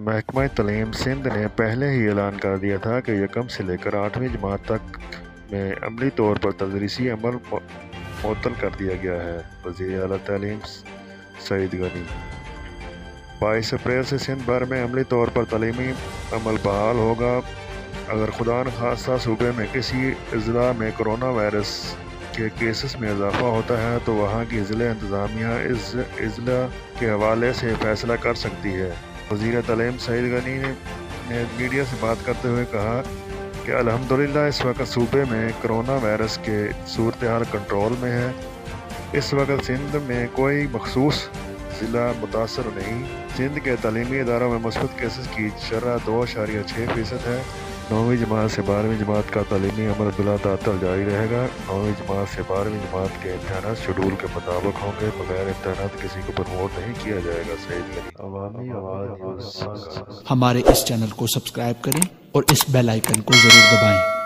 محکمہ تعلیم سندھ نے پہلے ہی اعلان کر دیا تھا کہ یکم سے لے کر 8ویں جماعت تک میں عملی طور پر تدریسی عمل معطل کر دیا گیا ہے۔ وزیر اعلیٰ تعلیم سعید غنی 22 اپریل سے سندھ بھر میں عملی طور پر تعلیمی عمل بحال ہوگا۔ اگر خدا نخواستہ صوبے میں کسی اضلاع میں کرونا وائرس کے کیسز میں اضافہ ہوتا ہے تو وہاں کی ضلع انتظامیہ اس اضلاع کے حوالے سے فیصلہ کر سکتی ہے۔ وزیر تعلیم سعید غنی نے میڈیا سے بات کرتے ہوئے کہا کہ الحمدللہ اس وقت صوبے میں کرونا وائرس کے صورتحال کنٹرول میں ہے۔ اس وقت سندھ میں کوئی مخصوص ضلع متاثر نہیں۔ سندھ کے تعلیمی اداروں میں مثبت کیسز کی شرح 2.6% ہے۔ 9ویں جماعت سے 12ویں جماعت کا تعلیمی عمل بلا تعطل جاری رہے گا۔ 9ویں جماعت سے 12ویں جماعت کے امتحانات شیڈول کے مطابق ہوں گے۔ بغیر امتحانات کسی کو پروموٹ نہیں کیا جائے گا۔ سعید غنی عوامی آواز نیوز۔ ہمارے اس چینل کو سبسکرائب کریں اور اس بیل آئیکن کو ضرور دبائیں۔